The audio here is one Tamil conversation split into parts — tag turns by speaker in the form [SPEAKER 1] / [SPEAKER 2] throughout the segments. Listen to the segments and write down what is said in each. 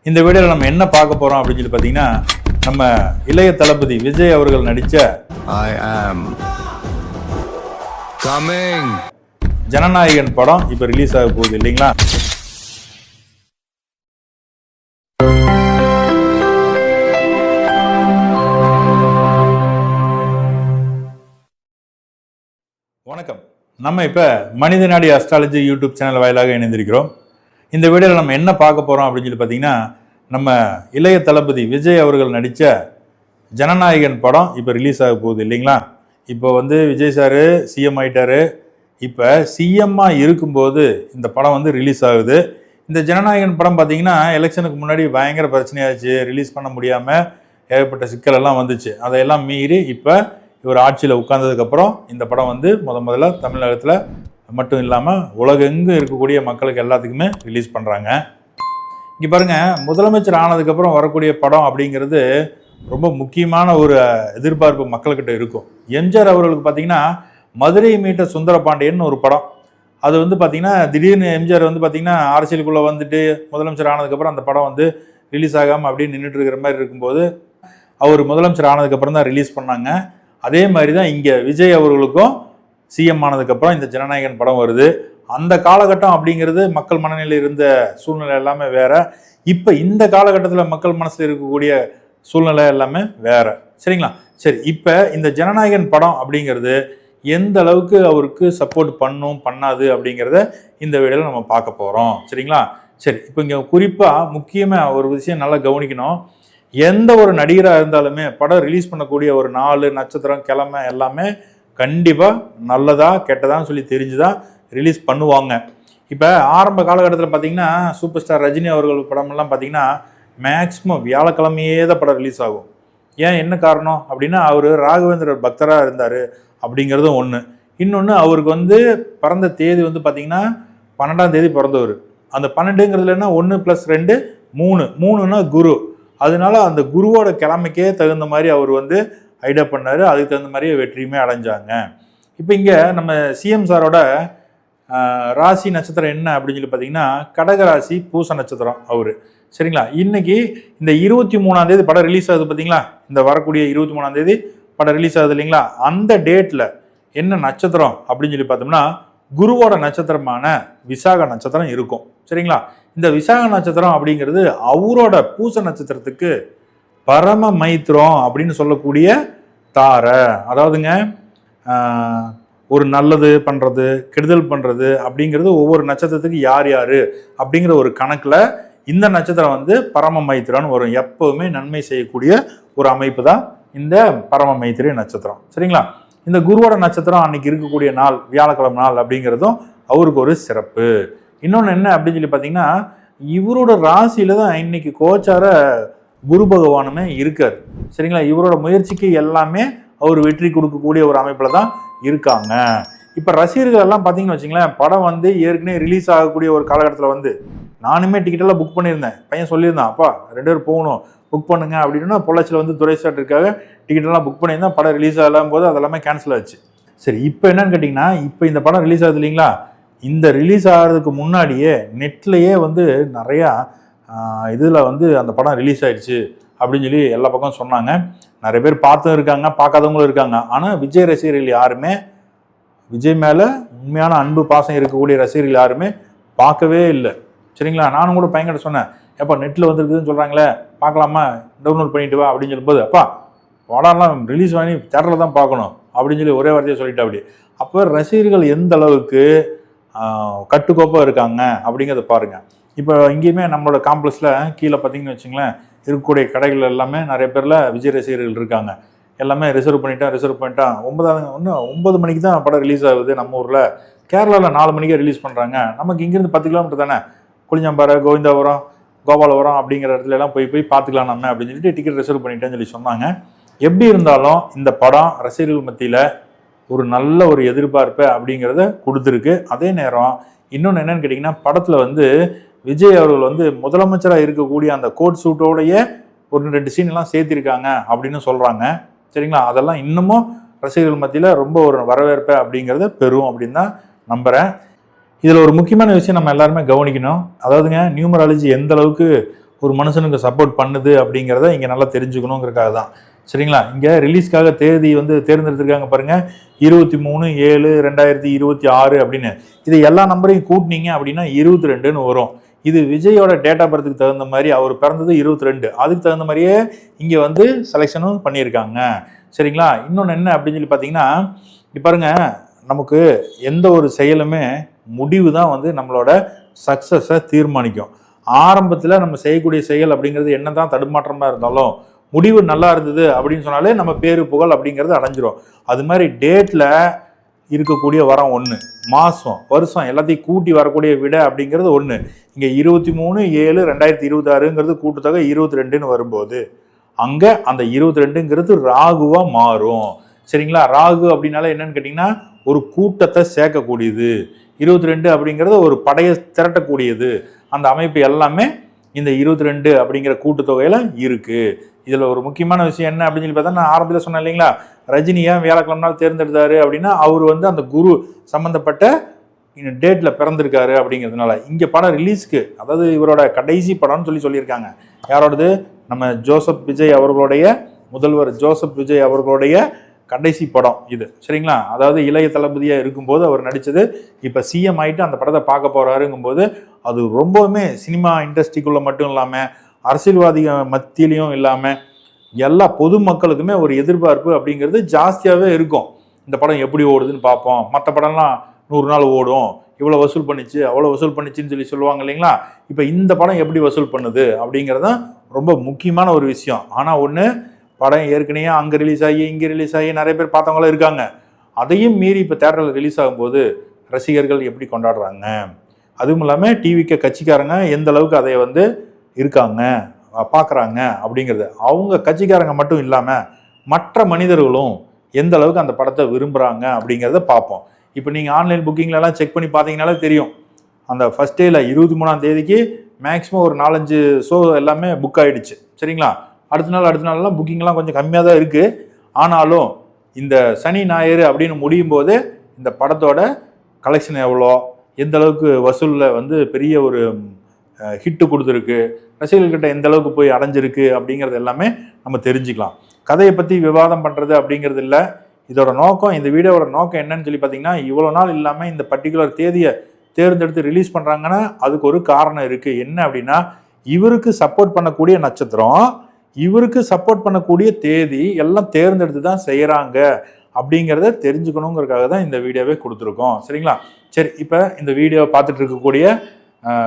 [SPEAKER 1] இந்த வீடியோவில் நம்ம என்ன பார்க்க போறோம் அப்படின்னு சொல்லி பார்த்தீங்கன்னா, நம்ம இளைய தளபதி விஜய் அவர்கள் நடிச்ச
[SPEAKER 2] I am coming.
[SPEAKER 1] ஜனநாயகன் படம் இப்போ ரிலீஸ் ஆக போகுது இல்லைங்களா? வணக்கம். நம்ம இப்போ மனிதநாடி அஸ்ட்ராலஜி யூடியூப் சேனல் வாயிலாக இணைந்திருக்கிறோம். இந்த வீடியோவில் நம்ம என்ன பார்க்க போகிறோம் அப்படின்னு சொல்லி பார்த்தீங்கன்னா, நம்ம இளைய தளபதி விஜய் அவர்கள் நடித்த ஜனநாயகன் படம் இப்போ ரிலீஸ் ஆக போகுது இல்லைங்களா? இப்போ விஜய் சார் சிஎம் ஆகிட்டாரு. இப்போ சிஎம்மாக இருக்கும்போது இந்த படம் ரிலீஸ் ஆகுது. இந்த ஜனநாயகன் படம் பார்த்தீங்கன்னா எலெக்ஷனுக்கு முன்னாடி பயங்கர பிரச்சனையாச்சு, ரிலீஸ் பண்ண முடியாமல் ஏகப்பட்ட சிக்கல் எல்லாம் வந்துச்சு. அதையெல்லாம் மீறி இப்போ இவர் ஆட்சியில் உட்கார்ந்ததுக்கப்புறம் இந்த படம் முதல்ல தமிழகத்தில் மட்டும் இல்லாமல் உலகெங்கும் இருக்கக்கூடிய மக்களுக்கு எல்லாத்துக்குமே ரிலீஸ் பண்ணுறாங்க. இங்கே பாருங்கள், முதலமைச்சர் ஆனதுக்கப்புறம் வரக்கூடிய படம் அப்படிங்கிறது ரொம்ப முக்கியமான ஒரு எதிர்பார்ப்பு மக்கள்கிட்ட இருக்கும். எம்ஜிஆர் அவர்களுக்கு பார்த்தீங்கன்னா மதுரை மீட்ட சுந்தரபாண்டியன் ஒரு படம். அது பார்த்தீங்கன்னா திடீர்னு எம்ஜிஆர் பார்த்தீங்கன்னா அரசியலுக்குள்ளே முதலமைச்சர் ஆனதுக்கப்புறம் அந்த படம் ரிலீஸ் ஆகாமல் அப்படின்னு நின்றுட்டு இருக்கிற மாதிரி இருக்கும்போது அவர் முதலமைச்சர் ஆனதுக்கப்புறம் தான் ரிலீஸ் பண்ணாங்க. அதே மாதிரி தான் இங்கே விஜய் அவர்களுக்கும் சிஎம் ஆனதுக்கப்புறம் இந்த ஜனநாயகன் படம் வருது. அந்த காலகட்டம் அப்படிங்கிறது மக்கள் மனநிலை இருந்த சூழ்நிலை எல்லாமே வேற. இப்போ இந்த காலகட்டத்தில் மக்கள் மனசில் இருக்கக்கூடிய சூழ்நிலை எல்லாமே வேற. சரிங்களா? சரி, இப்போ இந்த ஜனநாயகன் படம் அப்படிங்கிறது எந்த அளவுக்கு அவருக்கு சப்போர்ட் பண்ணும் பண்ணாது அப்படிங்கிறத இந்த வீடியோவில் நம்ம பார்க்க போகிறோம். சரிங்களா? சரி, இப்போ இங்கே குறிப்பாக முக்கியமாக ஒரு விஷயம் நல்லா கவனிக்கணும். எந்த ஒரு நடிகராக இருந்தாலுமே படம் ரிலீஸ் பண்ணக்கூடிய ஒரு நாள், நட்சத்திரம், கிழமை எல்லாமே கண்டிப்பாக நல்லதா கெட்டதான்னு சொல்லி தெரிஞ்சுதான் ரிலீஸ் பண்ணுவாங்க. இப்போ ஆரம்ப காலகட்டத்தில் பார்த்தீங்கன்னா சூப்பர் ஸ்டார் ரஜினி அவர்கள் படமெல்லாம் பார்த்தீங்கன்னா மேக்ஸிமம் வியாழக்கிழமையே தான் படம் ரிலீஸ் ஆகும். ஏன், என்ன காரணம் அப்படின்னா அவர் ராகவேந்திரர் பக்தராக இருந்தார் அப்படிங்கிறதும் ஒன்று. இன்னொன்று, அவருக்கு பிறந்த தேதி பார்த்தீங்கன்னா 12ஆம் தேதி பிறந்தவர். அந்த 12ங்கிறதுலன்னா 1 + 2 3னா குரு. அதனால அந்த குருவோட கிழமைக்கே தகுந்த மாதிரி அவர் ஐடியா பண்ணார். அதுக்கு தகுந்த மாதிரி வெற்றியுமே அடைஞ்சாங்க. இப்போ இங்கே நம்ம சிஎம் சாரோட ராசி நட்சத்திரம் என்ன அப்படின்னு சொல்லி பார்த்தீங்கன்னா கடகராசி பூச நட்சத்திரம் அவர். சரிங்களா? இன்னைக்கு இந்த 23ஆம் தேதி படம் ரிலீஸ் ஆகுது பார்த்தீங்களா? இந்த வரக்கூடிய 23ஆம் தேதி படம் ரிலீஸ் ஆகுது இல்லைங்களா? அந்த டேட்டில் என்ன நட்சத்திரம் அப்படின்னு சொல்லி பார்த்தோம்னா குருவோட நட்சத்திரமான விசாக நட்சத்திரம் இருக்கும். சரிங்களா? இந்த விசாக நட்சத்திரம் அப்படிங்கிறது அவரோட பூச நட்சத்திரத்துக்கு பரம மைத்திரம் அப்படின்னு சொல்லக்கூடிய தாரை. அதாவதுங்க ஒரு நல்லது பண்ணுறது, கெடுதல் பண்ணுறது அப்படிங்கிறது ஒவ்வொரு நட்சத்திரத்துக்கு யார் யார் அப்படிங்கிற ஒரு கணக்கில் இந்த நட்சத்திரம் பரம மைத்திரம்னு வரும். எப்பவுமே நன்மை செய்யக்கூடிய ஒரு அமைப்பு தான் இந்த பரம மைத்திரி நட்சத்திரம். சரிங்களா? இந்த குருவோட நட்சத்திரம் அன்னைக்கு இருக்கக்கூடிய நாள் வியாழக்கிழமை நாள் அப்படிங்கிறதும் அவருக்கு ஒரு சிறப்பு. இன்னொன்று என்ன அப்படின்னு சொல்லி பார்த்தீங்கன்னா இவரோட ராசியில தான் இன்னைக்கு கோச்சார குரு பகவானுமே இருக்கார். சரிங்களா? இவரோட முயற்சிக்கு எல்லாமே அவர் வெற்றி கொடுக்கக்கூடிய ஒரு அமைப்பில் தான் இருக்காங்க. இப்போ ரசிகர்கள் எல்லாம் பார்த்தீங்கன்னு வச்சுங்களேன், படம் ஏற்கனவே ரிலீஸ் ஆகக்கூடிய ஒரு காலகட்டத்தில் நானுமே டிக்கெட்டெல்லாம் புக் பண்ணியிருந்தேன். பையன் சொல்லியிருந்தான், அப்பா 2 பேர் போகணும், புக் பண்ணுங்க அப்படின்னா பொள்ளாச்சியில் துரைசாட்டிற்காக டிக்கெட்டெல்லாம் புக் பண்ணியிருந்தேன். படம் ரிலீஸ் ஆகலாம் போது அதெல்லாமே கேன்சல் ஆச்சு. சரி, இப்போ என்னன்னு கேட்டிங்கன்னா இப்போ இந்த படம் ரிலீஸ் ஆகுது இல்லைங்களா? இந்த ரிலீஸ் ஆகிறதுக்கு முன்னாடியே நெட்லேயே நிறையா இதில் அந்த படம் ரிலீஸ் ஆயிடுச்சு அப்படின்னு சொல்லி எல்லா பக்கம் சொன்னாங்க. நிறைய பேர் பார்த்தும் இருக்காங்க, பார்க்காதவங்களும் இருக்காங்க. ஆனால் விஜய் ரசிகர்கள் யாருமே, விஜய் மேலே உண்மையான அன்பு பாசம் இருக்கக்கூடிய ரசிகர்கள் யாருமே பார்க்கவே இல்லை. சரிங்களா? நானும் கூட பையன்கிட்ட சொன்னேன், எப்போ நெட்டில் வந்துருக்குதுன்னு சொல்கிறாங்களே, பார்க்கலாமா, டவுன்லோட் பண்ணிட்டு வா அப்படின்னு சொல்லும்போது, அப்பா படம்லாம் ரிலீஸ் பண்ணி தேட்டரில் தான் பார்க்கணும் அப்படின்னு சொல்லி ஒரே வார்த்தையை சொல்லிட்டு அப்படி. அப்போ ரசிகர்கள் எந்த அளவுக்கு கட்டுக்கோப்பாக இருக்காங்க அப்படிங்கிறத பாருங்கள். இப்போ இங்கேயுமே நம்மளோட காம்ப்ளெக்ஸில் கீழே பார்த்தீங்கன்னு வச்சுங்களேன், இருக்கக்கூடிய கடைகள் எல்லாமே நிறைய பேரில் விஜய் ரசிகர்கள் இருக்காங்க. எல்லாமே ரிசர்வ் பண்ணிட்டான். 9 மணிக்கு தான் படம் ரிலீஸ் ஆகுது நம்ம ஊரில். கேரளாவில் 4 மணிக்கே ரிலீஸ் பண்ணுறாங்க. நமக்கு இங்கேருந்து 10 கிலோமீட்டர் தானே, புளியம்பாறை, கோவிந்தாபுரம், கோபாலபுரம் அப்படிங்கிற இடத்துல எல்லாம் போய் பார்த்துக்கலாம் நம்ம அப்படின்னு சொல்லிட்டு டிக்கெட் ரிசர்வ் பண்ணிட்டேன்னு சொல்லி சொன்னாங்க. எப்படி இருந்தாலும் இந்த படம் ரசிகர்கள் மத்தியில் ஒரு நல்ல ஒரு எதிர்பார்ப்பு அப்படிங்கிறத கொடுத்துருக்கு. அதே நேரம் இன்னொன்று என்னன்னு கேட்டிங்கன்னா படத்தில் விஜய் அவர்கள் முதலமைச்சராக இருக்கக்கூடிய அந்த கோட் சூட்டோடைய ஒரு 2 சீன் எல்லாம் சேர்த்திருக்காங்க அப்படின்னு சொல்கிறாங்க. சரிங்களா? அதெல்லாம் இன்னமும் ரசிகர்கள் மத்தியில் ரொம்ப ஒரு வரவேற்பு அப்படிங்கிறத பெறும் அப்படின்னு தான் நம்புகிறேன். இதில் ஒரு முக்கியமான விஷயம் நம்ம எல்லாருமே கவனிக்கணும். அதாவதுங்க, நியூமராலஜி எந்த அளவுக்கு ஒரு மனுஷனுக்கு சப்போர்ட் பண்ணுது அப்படிங்கிறத இங்கே நல்லா தெரிஞ்சுக்கணுங்கிறதுக்காக தான். சரிங்களா? இங்கே ரிலீஸ்க்காக தேதி வந்து தேர்ந்தெடுத்திருக்காங்க பாருங்க, 23/7/2026 அப்படின்னு. இது எல்லா நம்பரையும் கூட்டினீங்க அப்படின்னா 22ன்னு வரும். இது விஜயோட டேட் ஆஃப் பர்த்துக்கு தகுந்த மாதிரி, அவர் பிறந்தது 22, அதுக்கு தகுந்த மாதிரியே இங்கே வந்து செலெக்ஷனும் பண்ணியிருக்காங்க. சரிங்களா? இன்னொன்று என்ன அப்படின்னு சொல்லி பார்த்தீங்கன்னா, இப்போ பாருங்க, நமக்கு எந்த ஒரு செயலுமே முடிவு தான் வந்து நம்மளோட சக்ஸஸை தீர்மானிக்கும். ஆரம்பத்தில் நம்ம செய்யக்கூடிய செயல் அப்படிங்கிறது என்ன தான் தடுமாற்றமாக இருந்தாலும் முடிவு நல்லா இருந்தது அப்படின்னு சொன்னாலே நம்ம பேரு புகழ் அப்படிங்கிறது அடைஞ்சிரும். அது மாதிரி டேட்டில் இருக்கக்கூடிய வரம் ஒன்று, மாதம் வருஷம் எல்லாத்தையும் கூட்டி வரக்கூடிய விட அப்படிங்கிறது ஒன்று. இங்கே 23/7/2026ங்கிறது கூட்டுத்தொகை 22ன்னு வரும்போது அங்கே அந்த 22ங்கிறது ராகுவாக மாறும். சரிங்களா? ராகு அப்படின்னால என்னன்னு கேட்டிங்கன்னா, ஒரு கூட்டத்தை சேர்க்கக்கூடியது. 22 அப்படிங்கிறது ஒரு படையை திரட்டக்கூடியது. அந்த அமைப்பு எல்லாமே இந்த 22 அப்படிங்கிற கூட்டுத்தொகையில் இருக்குது. இதில் ஒரு முக்கியமான விஷயம் என்ன அப்படின்னு சொல்லி பார்த்தா, நான் ஆரம்பத்தில் சொன்னேன் இல்லைங்களா, ரஜினி ஏன் வியாழக்கிழமை நாள் தேர்ந்தெடுத்தாரு அப்படின்னா, அவர் வந்து அந்த குரு சம்மந்தப்பட்ட டேட்டில் பிறந்திருக்காரு அப்படிங்கிறதுனால. இங்கே படம் ரிலீஸ்க்கு, அதாவது இவரோட கடைசி படம்னு சொல்லியிருக்காங்க. யாரோடது? நம்ம ஜோசப் விஜய் அவர்களுடைய, முதல்வர் ஜோசப் விஜய் அவர்களுடைய கடைசி படம் இது. சரிங்களா? அதாவது இளைய தளபதியாக இருக்கும்போது அவர் நடித்தது. இப்போ சிஎம் ஆகிட்டு அந்த படத்தை பார்க்க போகிறாருங்கும்போது அது ரொம்பவுமே சினிமா இண்டஸ்ட்ரிக்குள்ளே மட்டும் இல்லாமல், அரசியல்வாதிகள் மத்தியிலையும் இல்லாமல், எல்லா பொதுமக்களுக்குமே ஒரு எதிர்பார்ப்பு அப்படிங்கிறது ஜாஸ்தியாகவே இருக்கும். இந்த படம் எப்படி ஓடுதுன்னு பார்ப்போம். மற்ற படம்லாம் 100 நாள் ஓடும், இவ்வளோ வசூல் பண்ணிச்சு அவ்வளோ வசூல் பண்ணிச்சுன்னு சொல்லுவாங்க இல்லைங்களா? இப்போ இந்த படம் எப்படி வசூல் பண்ணுது அப்படிங்கிறது தான் ரொம்ப முக்கியமான ஒரு விஷயம். ஆனால் ஒன்று, படம் ஏற்கனவே அங்கே ரிலீஸ் ஆகி இங்கே ரிலீஸ் ஆகி நிறைய பேர் பார்த்தவங்களும் இருக்காங்க. அதையும் மீறி இப்போ தேட்டரில் ரிலீஸ் ஆகும்போது ரசிகர்கள் எப்படி கொண்டாடுறாங்க, அதுவும் இல்லாமல் டிவிக்கு கட்சிக்காரங்க எந்த அளவுக்கு அதை வந்து இருக்காங்க பார்க்குறாங்க அப்படிங்கிறது, அவங்க கட்சிக்காரங்க மட்டும் இல்லாமல் மற்ற மனிதர்களும் எந்த அளவுக்கு அந்த படத்தை விரும்புகிறாங்க அப்படிங்கிறத பார்ப்போம். இப்போ நீங்கள் ஆன்லைன் புக்கிங்லலாம் செக் பண்ணி பார்த்தீங்கனாலே தெரியும். அந்த ஃபஸ்ட் டேயில் 23ஆம் தேதிக்கு மேக்ஸிமம் ஒரு 4-5 ஷோ எல்லாமே புக் ஆகிடுச்சு. சரிங்களா? அடுத்த நாள்லாம் புக்கிங்லாம் கொஞ்சம் கம்மியாக தான் இருக்குது. ஆனாலும் இந்த சனி ஞாயிறு அப்படின்னு முடியும் போது இந்த படத்தோட கலெக்ஷன் எவ்வளோ, எந்த அளவுக்கு வசூலில் வந்து பெரிய ஒரு ஹிட்டு கொடுத்துருக்கு, ரசிகர்கள்கிட்ட எந்த அளவுக்கு போய் அடைஞ்சிருக்கு அப்படிங்கிறது எல்லாமே நம்ம தெரிஞ்சுக்கலாம். கதையை பற்றி விவாதம் பண்ணுறது அப்படிங்கிறது இல்லை. இதோட நோக்கம், இந்த வீடியோவோட நோக்கம் என்னன்னு சொல்லி பார்த்தீங்கன்னா, இவ்வளோ நாள் இல்லாமல் இந்த பர்டிகுலர் தேதியை தேர்ந்தெடுத்து ரிலீஸ் பண்ணுறாங்கன்னா அதுக்கு ஒரு காரணம் இருக்குது. என்ன அப்படின்னா, இவருக்கு சப்போர்ட் பண்ணக்கூடிய நட்சத்திரம், இவருக்கு சப்போர்ட் பண்ணக்கூடிய தேதி எல்லாம் தேர்ந்தெடுத்து தான் செய்கிறாங்க அப்படிங்கிறத தெரிஞ்சுக்கணுங்கிறதுக்காக தான் இந்த வீடியோவே கொடுத்துருக்கோம். சரிங்களா? சரி, இப்போ இந்த வீடியோவை பார்த்துட்டு இருக்கக்கூடிய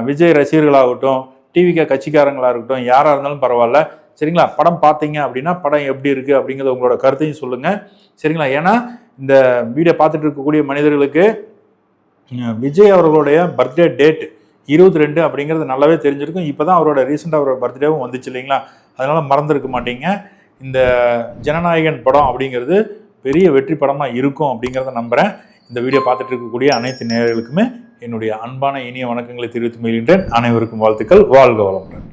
[SPEAKER 1] விஜய் ரசிகர்களாகட்டும், டிவிக்கு கட்சிக்காரங்களாக இருக்கட்டும், யாராக இருந்தாலும் பரவாயில்ல. சரிங்களா? படம் பார்த்தீங்க அப்படின்னா படம் எப்படி இருக்குது அப்படிங்கிறத உங்களோட கருத்தையும் சொல்லுங்கள். சரிங்களா? ஏன்னா இந்த வீடியோ பார்த்துட்டு இருக்கக்கூடிய மனிதர்களுக்கு விஜய் அவர்களுடைய பர்த்டே டேட் 22 அப்படிங்கிறது நல்லாவே தெரிஞ்சிருக்கும். இப்போ தான் அவரோட ரீசெண்டாக அவரோட பர்த்டேவும் வந்துச்சு இல்லைங்களா? அதனால் மறந்துருக்க மாட்டீங்க. இந்த ஜனநாயகன் படம் அப்படிங்கிறது பெரிய வெற்றி படமாக இருக்கும் அப்படிங்கிறத நம்புகிறேன். இந்த வீடியோ பார்த்துட்டு இருக்கக்கூடிய அனைத்து நேயர்களுக்குமே என்னுடைய அன்பான இனிய வணக்கங்களை தெரிவித்து மகிழ்கின்றேன். அனைவருக்கும் வாழ்த்துக்கள். வாழ்க வளமுடன்.